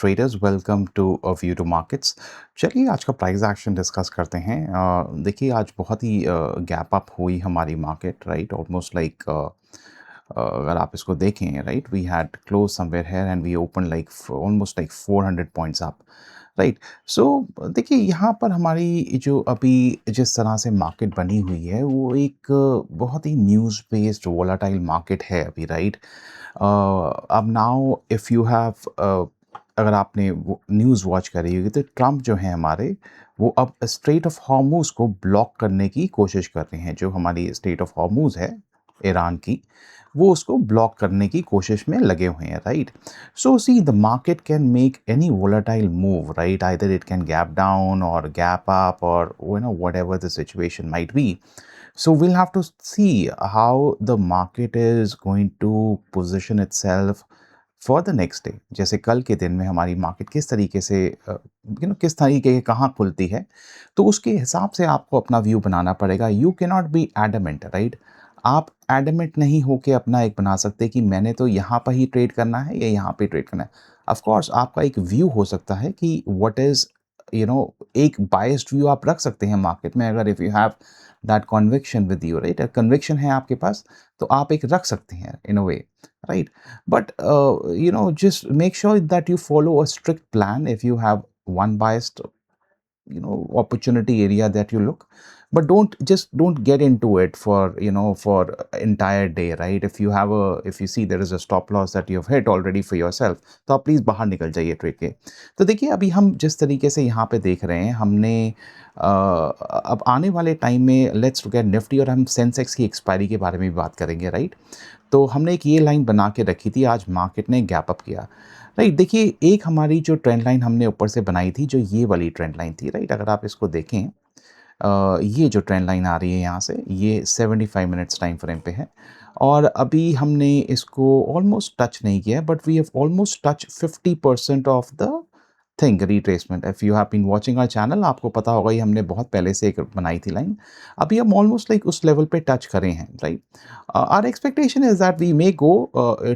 Traders welcome to a view to markets. चलिए आज का प्राइस एक्शन डिस्कस करते हैं। देखिए आज बहुत ही गैप अप हुई हमारी मार्केट, राइट? ऑलमोस्ट लाइक अगर आप इसको देखें, right, we had close somewhere here and we open like almost like 400 points up, right? So देखिए यहाँ पर हमारी जो अभी जिस तरह से मार्केट बनी हुई है वो एक बहुत ही न्यूज़ बेस्ड वोलाटाइल मार्केट है अभी, राइट? अब नाउ इफ़ यू हैव अगर आपने वो न्यूज़ वॉच करी होगी तो ट्रम्प जो हैं हमारे, वो अब स्ट्रेट ऑफ हॉर्मूज़ को ब्लॉक करने की कोशिश कर रहे हैं। जो हमारी स्ट्रेट ऑफ हॉर्मूज़ है ईरान की, वो उसको ब्लॉक करने की कोशिश में लगे हुए हैं, right? So see the market can make any volatile move, right? Either it can gap down और गैप अप और whatever the situation might be. So we'll have to see how the market is going to position itself for the next day. जैसे कल के दिन में हमारी market किस तरीके से किस तरीके के कहाँ खुलती है, तो उसके हिसाब से आपको अपना व्यू बनाना पड़ेगा। You can not be adamant, right? आप एडमेंट नहीं होके अपना एक बना सकते कि मैंने तो यहाँ पर ही ट्रेड करना है या यहाँ पे ट्रेड करना है। ऑफ कोर्स आपका एक व्यू हो सकता है कि व्हाट इज़ एक बायस्ड व्यू आप रख सकते हैं मार्केट में, अगर if you have that conviction with you, right? Conviction है आपके पास, तो आप एक रख सकते हैं इन अ वे, right? But just make sure that you follow a strict plan. If you have one biased opportunity area that you look, but don't get into it for for entire day, right? If you see there is a stop loss that you have hit already for yourself, तो आप please बाहर निकल जाइए trade के। तो देखिए अभी हम जिस तरीके से यहाँ पे देख रहे हैं, हमने अब आने वाले टाइम में लेट्स लुक एट निफ्टी, और हम सेंसेक्स की एक्सपायरी के बारे में भी बात करेंगे, राइट? तो हमने एक ये लाइन बना के रखी थी, आज मार्केट ने गैप अप किया, राइट? देखिए एक हमारी जो ट्रेंड लाइन हमने ऊपर से बनाई थी, जो ये वाली ट्रेंड लाइन थी, राइट? अगर आप इसको देखें, ये जो ट्रेंड लाइन आ रही है यहाँ से, ये 75 मिनट्स टाइम फ्रेम पे है, और अभी हमने इसको ऑलमोस्ट टच नहीं किया है, but we have almost touch 50% of the thing retracement. If you have been watching our channel, आपको पता होगा ये हमने बहुत पहले से एक बनाई थी लाइन। अभी हम ऑलमोस्ट लाइक उस लेवल पे टच करें हैं, right? Our expectation is that we may go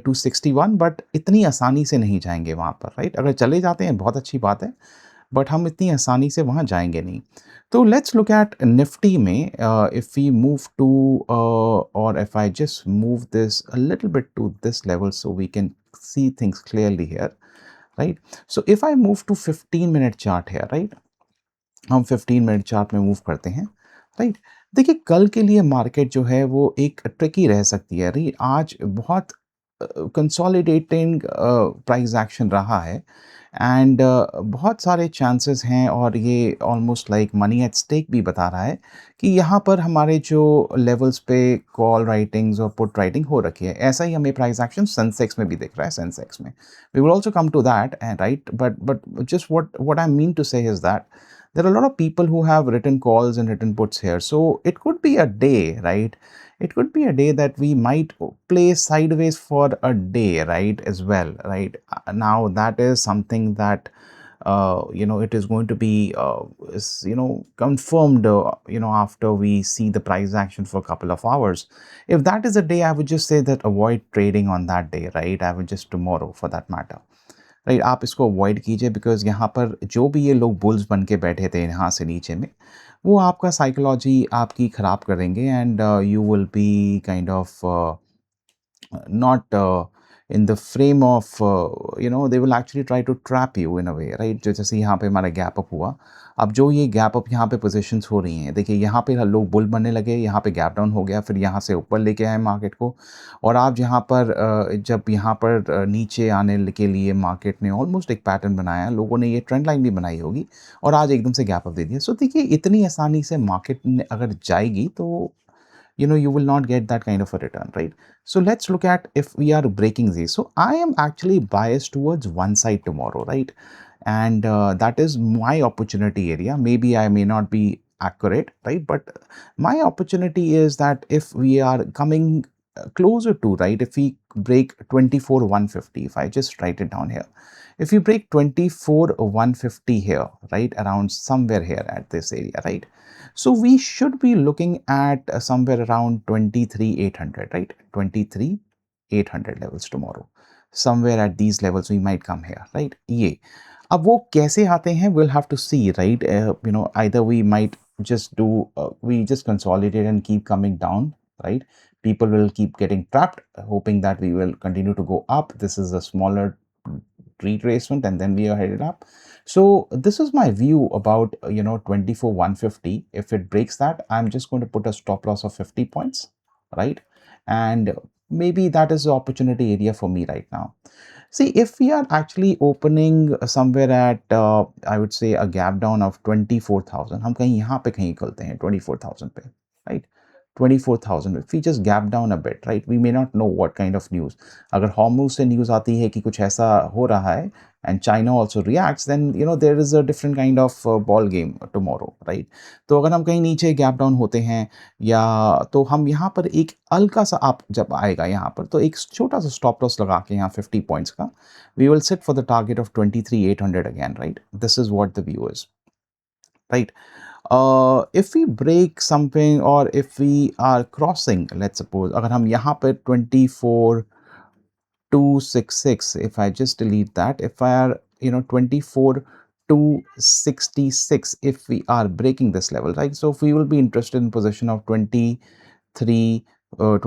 to 61, but इतनी आसानी से नहीं जाएँगे वहाँ पर, राइट? अगर चले जाते हैं बहुत अच्छी बात है, बट हम इतनी आसानी से वहाँ जाएँगे नहीं। तो लेट्स लुक एट निफ्टी में, इफ़ वी मूव टू और if I just move this a little bit to this level so we can see things clearly here, right? So if I move to 15-minute chart here, right? हम 15 minute chart में move करते हैं, right? देखिए कल के लिए market जो है वो एक ट्रिकी रह सकती है, राइट? आज बहुत कंसोलिडेटिंग प्राइस एक्शन रहा है, एंड बहुत सारे चांसेस हैं, और ये almost like money at stake भी बता रहा है कि यहाँ पर हमारे जो लेवल्स पे कॉल राइटिंग्स और पुट राइटिंग हो रखी है। ऐसा ही हमें प्राइस एक्शन सेंसेक्स में भी दिख रहा है। सेंसेक्स में we will also come to that, and right, but just what I mean to say is that there are a lot of people who have written calls and written puts here. So it could be a day, right? It could be a day that we might play sideways for a day, right? As well, right? Now that is something that it is going to be confirmed after we see the price action for a couple of hours. If that is a day, I would just say that avoid trading on that day, right? I would just tomorrow for that matter, right? आप इसको avoid कीजिए, because यहाँ पर जो भी ये लोग bulls बन के बैठे थे यहाँ से नीचे में, वो आपका साइकोलॉजी आपकी ख़राब करेंगे, and you will be kind of not in the frame of they will actually try to trap you in a way, right? जो जैसे यहाँ पे हमारा गैप अप हुआ, अब जो ये गैप अप यहाँ पे पोजीशंस हो रही हैं, देखिए यहाँ पे लोग बुल बनने लगे, यहाँ पे गैप डाउन हो गया, फिर यहाँ से ऊपर लेके आए मार्केट को, और आप यहाँ पर जब यहाँ पर नीचे आने के लिए मार्केट ने ऑलमोस्ट एक पैटर्न बनाया, लोगों ने ये ट्रेंड लाइन भी बनाई होगी, और आज एकदम से गैप अप दे दिया। सो देखिए इतनी आसानी से मार्केट अगर जाएगी तो you will not get that kind of a return, right? So let's look at if we are breaking these. So I am actually biased towards one side tomorrow, right? And that is my opportunity area. Maybe I may not be accurate, right? But my opportunity is that if we are coming closer to, right, if we break 24,150, if I just write it down here, if you break 24,150 here, right, around somewhere here at this area, right? So we should be looking at somewhere around 23,800, right? 23,800 levels tomorrow. somewhere at these levels we might come here, right? ये अब वो कैसे आते हैं, we'll have to see, right? Either we might just do we just consolidate and keep coming down, right? People will keep getting trapped, hoping that we will continue to go up. This is a smaller retracement and then we are headed up. So this is my view about 24,150. If it breaks that, I'm just going to put a stop loss of 50 points, right? And maybe that is the opportunity area for me right now. See, if we are actually opening somewhere at I would say a gap down of 24,000, हम कहीं यहाँ पे कहीं निकलते हैं 24,000 पे, right? 24,000, if we just gap down a bit, right? We may not know what kind of news. अगर Hormuz से news आती है कि कुछ ऐसा हो रहा है and China also reacts, then there is a different kind of ball game tomorrow, right? तो अगर हम कहीं नीचे गैप डाउन होते हैं या तो हम यहाँ पर एक हल्का सा आप जब आएगा यहाँ पर तो एक छोटा सा स्टॉप लॉस लगा के यहाँ 50 पॉइंट्स का we will sit for the target of 23,800 again, right? This is what the view is, right? If we break something or if we are crossing, let's suppose अगर हम यहाँ पर 24,266, if I just delete that, if I are 24,266, if we are breaking this level, right? So if we will be interested in position of 23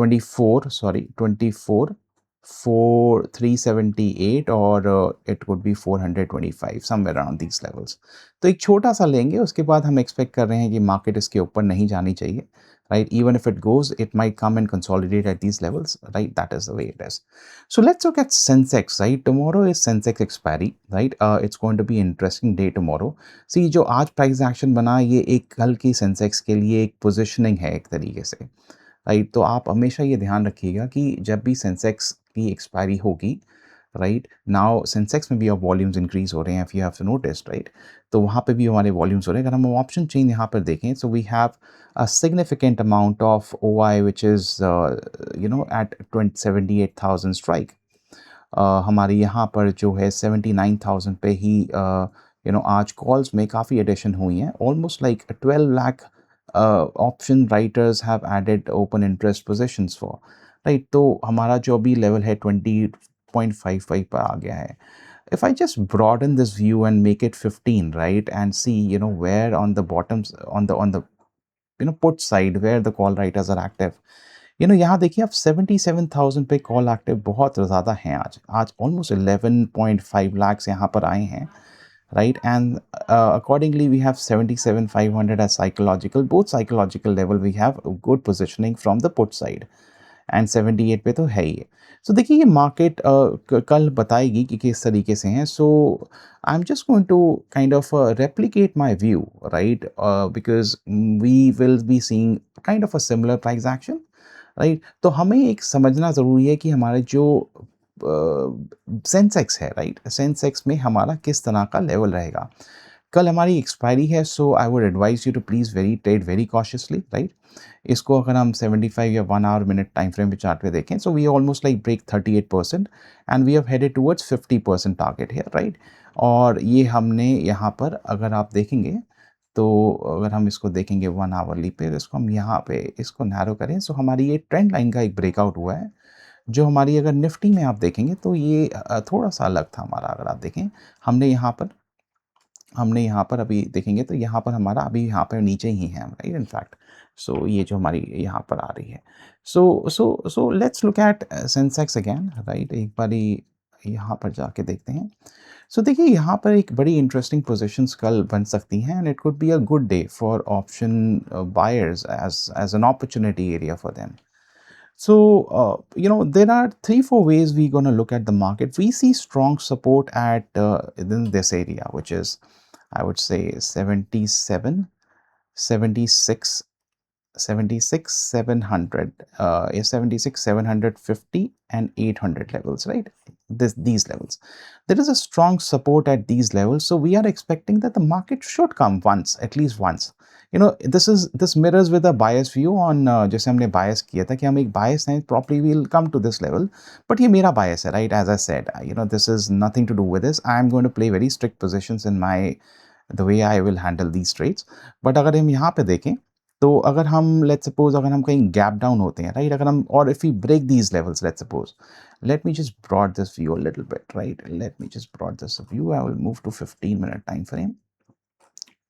24, sorry, 24 4 378 or it would be 425, somewhere around these levels. तो एक छोटा सा लेंगे, उसके बाद हम expect कर रहे हैं कि मार्केट इसके ऊपर नहीं जानी चाहिए, right? Even if it goes, it might come and consolidate at these levels, right? That is the way it is. So let's look at Sensex, right? Tomorrow is Sensex expiry, right? It's going to be an interesting day tomorrow. See, जो आज price action बना ये एक कल की Sensex के लिए एक पोजिशनिंग है एक तरीके से, राइट? तो आप हमेशा ये ध्यान रखिएगा कि जब भी सेंसेक्स की एक्सपायरी होगी, राइट, नाउ सेंसेक्स में भी अब वॉल्यूम्स इंक्रीज हो रहे हैं, if you have noticed, right? तो वहाँ पे भी हमारे वॉल्यूम्स हो रहे हैं। अगर हम ऑप्शन चेन यहाँ पर देखें, so we have a significant amount of OI which is at 78,000 strike. हमारी यहाँ पर जो है 79,000 पे ही आज कॉल्स में काफ़ी एडिशन हुई हैं, almost like 12 lakh option writers have added open interest positions for, right? तो हमारा जो अभी लेवल है 20.55 पर आ गया है. If I just broaden this view and make it 15, right, and see, where on the bottoms, on the put side, where the call writers are active. यहाँ देखिए आप 77,000 पे कॉल एक्टिव बहुत ज़्यादा हैं आज ऑलमोस्ट 11.5 lakhs यहाँ पर आए हैं, right? And accordingly we have 77,500 as psychological. Both psychological level we have a good positioning from the put side and 78 पे तो है ही है. सो देखिए ये मार्केट कल बताएगी कि किस तरीके से हैं. So I am just going to kind of replicate my view, right, because we will be seeing kind of a similar price action, right? तो हमें एक समझना ज़रूरी है कि हमारे जो सेंसेक्स है, राइट, सेंसेक्स में हमारा किस तरह का लेवल रहेगा. कल हमारी एक्सपायरी है, so I would advise you to please trade very cautiously, right? इसको अगर हम 75 या 1 आवर मिनट टाइम फ्रेम पे चार्ट पे देखें, so we almost like break 38% and we have headed towards 50% target है, राइट? और ये हमने यहाँ पर अगर आप देखेंगे तो अगर हम इसको देखेंगे 1 आवरली पे, इसको हम यहाँ पे इसको नैरो करें, सो हमारी ये ट्रेंड लाइन का एक ब्रेकआउट हुआ है. जो हमारी अगर निफ्टी में आप देखेंगे तो ये थोड़ा सा अलग था हमारा. अगर आप देखें हमने यहाँ पर अभी देखेंगे तो यहाँ पर हमारा अभी यहाँ पर नीचे ही है, राइट, इनफैक्ट. सो ये जो हमारी यहाँ पर आ रही है, so let's look eight Sensex again, right? एक बारी यहाँ पर जाके देखते हैं. सो देखिए यहाँ पर एक बड़ी इंटरेस्टिंग पोजीशंस कल बन सकती हैं and it could be a good day for option buyers as an opportunity area for them. So, there are 3-4 ways we're going to look at the market. We see strong support at in this area, which is, I would say, 77, 76, 76, 700, 76, 750 and 800 levels, right? These levels. There is a strong support at these levels. So we are expecting that the market should come once, at least once. This mirrors with a bias view on जैसे हमने bias किया था कि हम एक bias हैं, probably we'll come to this level. But ये मेरा bias है, right? As I said, this is nothing to do with this. I am going to play very strict positions in the way I will handle these trades. But अगर हम यहाँ पे देखें तो अगर हम लेट्स सपोज अगर हम कहीं गैप डाउन होते हैं, राइट, अगर हम और if we break these levels, let's suppose, let me just broad this view a little bit, right? Let me just broad this view. I will move to 15-minute time frame,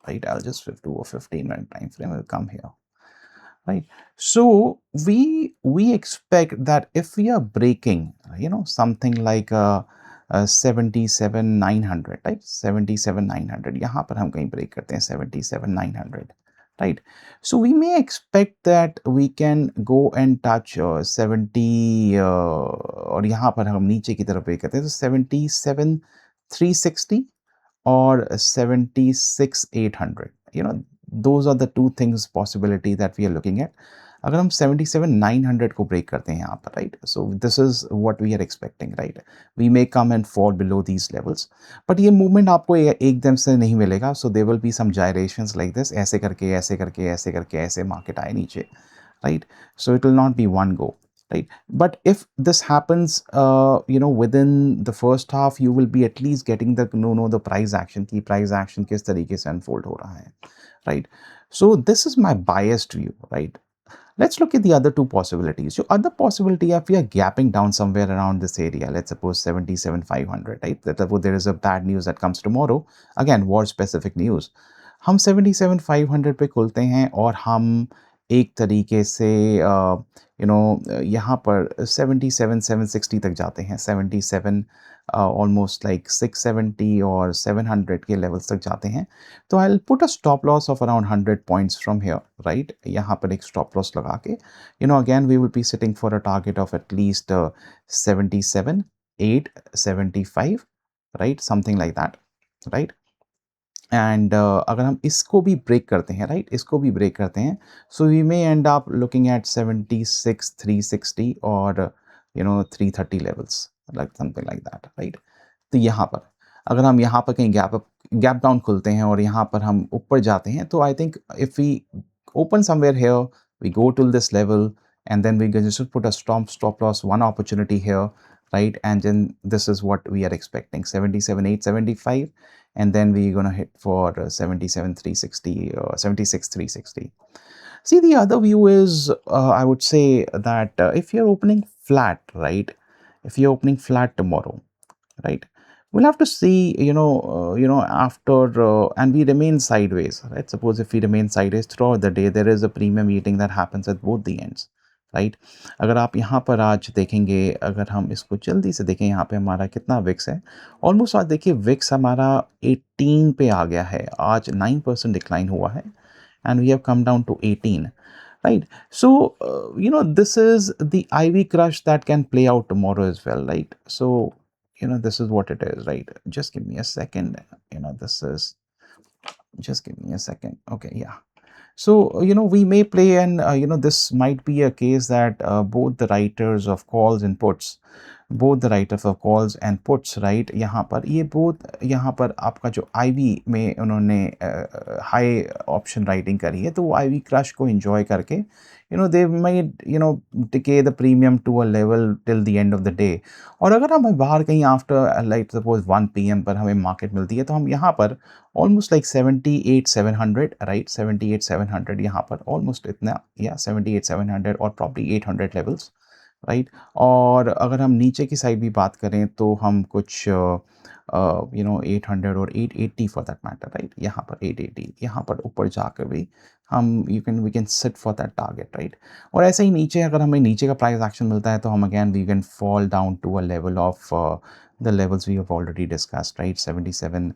right? I'll just do a 15-minute time frame. I'll come here, right? So we expect that if we are breaking, something like a 77,900, right? 77,900, यहाँ पर हम कहीं break करते हैं 77,900, right? So we may expect that we can go and touch 70 और यहाँ पर हम नीचे की तरफ break करते हैं तो 77,360 or 76,800. Those are the two things possibility that we are looking at. अगर हम 77,900 को ब्रेक करते हैं यहाँ पर, right, so this is what we are expecting, right, we may come and fall below these levels, but ये movement आपको एकदम से नहीं मिलेगा, so there will be some gyrations like this, ऐसे करके ऐसे करके ऐसे करके ऐसे मार्केट आए नीचे, right? So it will not be one go, right? But if this happens, within the first half, you will be at least getting the the price action की price action किस तरीके से unfold हो रहा है, right? So this is my biased view, right? Let's look at the other two possibilities. So other possibility, if we are gapping down somewhere around this area, let's suppose 77,500, right? That suppose there is a bad news that comes tomorrow, again war specific news, हम 77,500 पे खुलते हैं और हम एक तरीके से यहाँ पर 77,760 तक जाते हैं, 77 ऑलमोस्ट लाइक 670 और 700 के लेवल्स तक जाते हैं, तो I will put a stop loss of around 100 points from here, right, यहाँ पर एक स्टॉप लॉस लगा के, again we will be sitting for a target of at least 77,875, right, something like that, right. And अगर हम इसको भी ब्रेक करते हैं, राइट, इसको भी ब्रेक करते हैं, so we may end up looking at 76,360 और 330 levels, like something like that, right. तो यहाँ पर अगर हम यहाँ पर कहीं गैप डाउन खुलते हैं और यहाँ पर हम ऊपर जाते हैं, तो I think if we open somewhere here, we go to this level and then we just put a stop loss, one opportunity here, right, and then this is what we are expecting, 77,875, and then we're going to hit for 77,360 or 76,360. See, the other view is, I would say that if you're opening flat, right, if you're opening flat tomorrow, right, we'll have to see, after and we remain sideways, right? Suppose if we remain sideways throughout the day, there is a premium eating that happens at both the ends, right. अगर आप यहाँ पर आज देखेंगे, अगर हम इसको जल्दी से देखें, यहाँ पे हमारा कितना विक्स है, ऑलमोस्ट आज देखिए विक्स हमारा 18 पे आ गया है, आज 9% डिक्लाइन हुआ है, and we have come down to 18, right? So this is the IV crush that can play out tomorrow as well, right? So this is what it is, right? Just give me a second. This is, just give me a second. Okay, yeah. So, we may play, and, this might be a case that both the writers of calls and puts, both the writers of calls and puts, right, यहाँ पर ये both, यहाँ पर आपका जो IV में उन्होंने high option writing करी है, तो वो IV क्रश को enjoy करके, they might, decay the premium to a level till the end of the day. और अगर हमें बाहर कहीं आफ्टर लाइक सपोज 1 PM पर हमें मार्केट मिलती है, तो हम यहाँ पर ऑलमोस्ट लाइक 78,700, राइट, 78,700 यहाँ पर ऑलमोस्ट इतना, या 78,700 और प्रॉब्ली 800 लेवल्स, राइट। और अगर हम नीचे की साइड भी बात करें, तो हम कुछ 800 और 880 फॉर दैट मैटर, राइट, यहाँ पर 880, यहाँ पर ऊपर जाकर भी हम we can sit for that target, right. और ऐसे ही नीचे अगर हमें नीचे का प्राइस एक्शन मिलता है, तो हम again we can fall down to a level of the levels we have already discussed, right, 77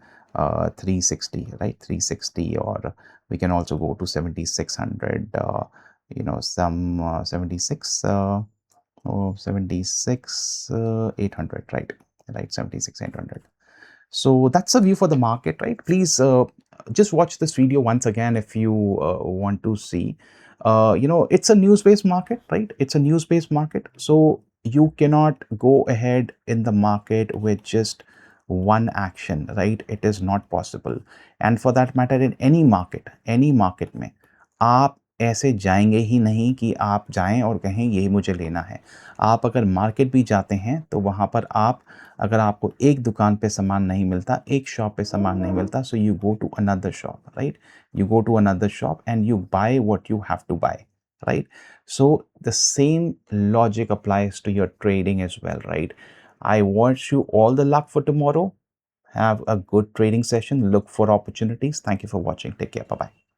360, right, 360, or we can also go to 7600, some 76 76 800, right, 76 800. So that's a view for the market, right? Please just watch this video once again if you want to see. It's a news-based market, right? It's a news-based market, so you cannot go ahead in the market with just one action, right? It is not possible. And for that matter, in any market में आप ऐसे जाएँगे ही नहीं कि आप जाएँ और कहें यही मुझे लेना है। आप अगर मार्केट भी जाते हैं तो वहाँ पर आप अगर आपको एक दुकान पे सामान नहीं मिलता, एक शॉप पे सामान नहीं मिलता, so you go to another shop, right? You go to another shop and you buy what you have to buy, right? So the same logic applies to your trading as well, right? I wish you all the luck for tomorrow. Have a good trading session. Look for opportunities. Thank you for watching. Take care. Bye bye.